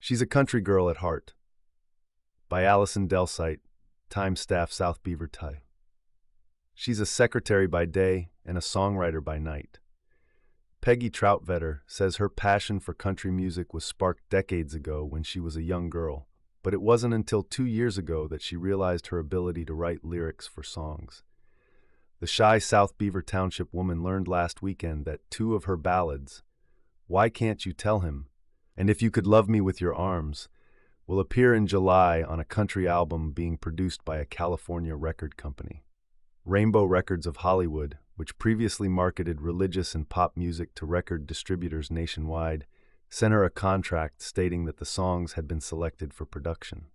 She's a country girl at heart. By Alison, Delsite, time staff, South Beaver Township. She's a secretary by day and a songwriter by night. Peggy Trautvetter says her passion for country music was sparked decades ago when she was a young girl, but it wasn't until 2 years ago that she realized her ability to write lyrics for songs. The shy South Beaver Township woman learned last weekend that 2 of her ballads, "Why Can't You Tell Him?" and "If You Could Love Me With Your Arms," will appear in July on a country album being produced by a California record company. Rainbow Records of Hollywood, which previously marketed religious and pop music to record distributors nationwide, sent her a contract stating that the songs had been selected for production.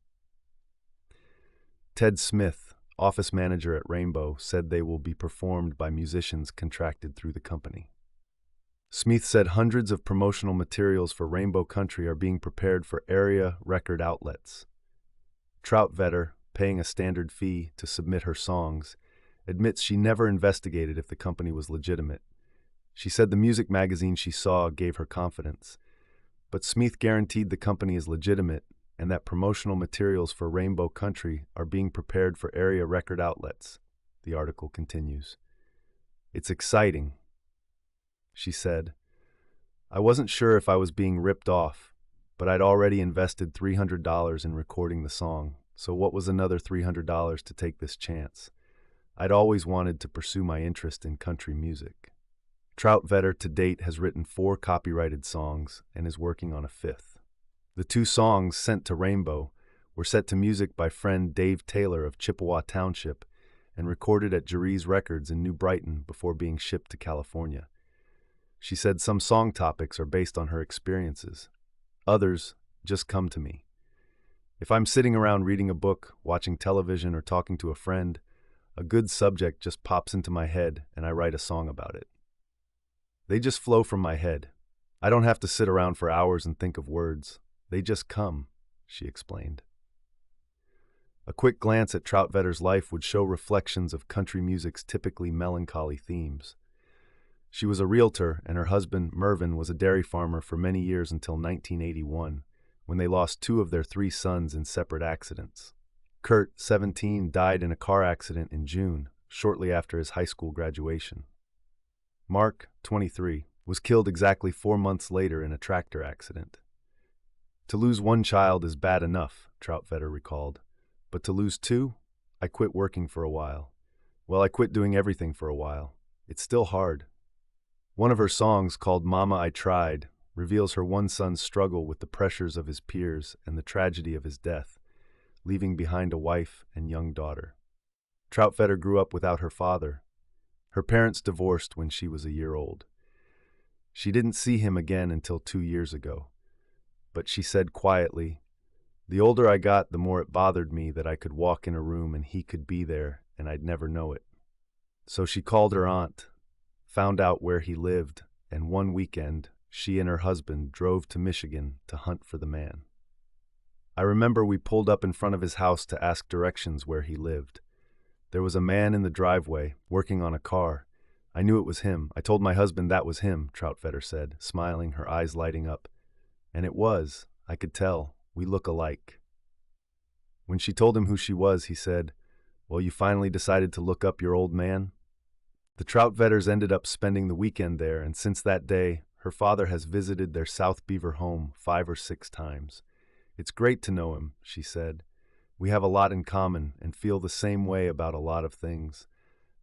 Ted Smithe, office manager at Rainbow, said they will be performed by musicians contracted through the company. Smithe said hundreds of promotional materials for Rainbow Country are being prepared for area record outlets. Trautvetter, paying a standard fee to submit her songs, admits she never investigated if the company was legitimate. She said the music magazine she saw gave her confidence, but Smithe guaranteed the company is legitimate and that promotional materials for Rainbow Country are being prepared for area record outlets. The article continues. "It's exciting," she said. "I wasn't sure if I was being ripped off, but I'd already invested $300 in recording the song, so what was another $300 to take this chance? I'd always wanted to pursue my interest in country music." Trautvetter to date has written 4 copyrighted songs and is working on a 5th. The 2 songs sent to Rainbow were set to music by friend Dave Taylor of Chippewa Township and recorded at Jerry's Records in New Brighton before being shipped to California. She said some song topics are based on her experiences. Others just come to me. If I'm sitting around reading a book, watching television, or talking to a friend, a good subject just pops into my head and I write a song about it. They just flow from my head. I don't have to sit around for hours and think of words. They just come, she explained. A quick glance at Trautvetter's life would show reflections of country music's typically melancholy themes. She was a realtor, and her husband, Mervyn, was a dairy farmer for many years until 1981, when they lost 2 of their 3 sons in separate accidents. Kurt, 17, died in a car accident in June, shortly after his high school graduation. Mark, 23, was killed exactly 4 months later in a tractor accident. "To lose 1 child is bad enough," Trautvetter recalled. "But to lose 2? I quit working for a while. Well, I quit doing everything for a while. It's still hard." One of her songs, called "Mama, I Tried," reveals her one son's struggle with the pressures of his peers and the tragedy of his death, leaving behind a wife and young daughter. Trautvetter grew up without her father. Her parents divorced when she was a year old. She didn't see him again until 2 years ago. But she said quietly, "The older I got, the more it bothered me that I could walk in a room and he could be there and I'd never know it." So she called her aunt, found out where he lived, and one weekend, she and her husband drove to Michigan to hunt for the man. "I remember we pulled up in front of his house to ask directions where he lived. There was a man in the driveway, working on a car. I knew it was him. I told my husband that was him," Trautvetter said, smiling, her eyes lighting up. "And it was. I could tell. We look alike." When she told him who she was, he said, "Well, you finally decided to look up your old man?" The Trautvetters ended up spending the weekend there, and since that day, her father has visited their South Beaver home 5 or 6 times. "It's great to know him," she said. "We have a lot in common and feel the same way about a lot of things.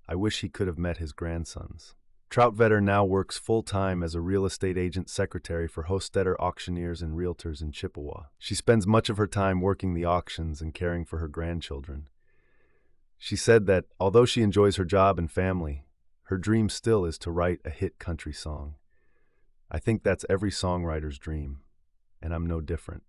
I wish he could have met his grandsons." Trautvetter now works full-time as a real estate agent secretary for Hostetter Auctioneers and Realtors in Chippewa. She spends much of her time working the auctions and caring for her grandchildren. She said that, although she enjoys her job and family, her dream still is to write a hit country song. "I think that's every songwriter's dream, and I'm no different."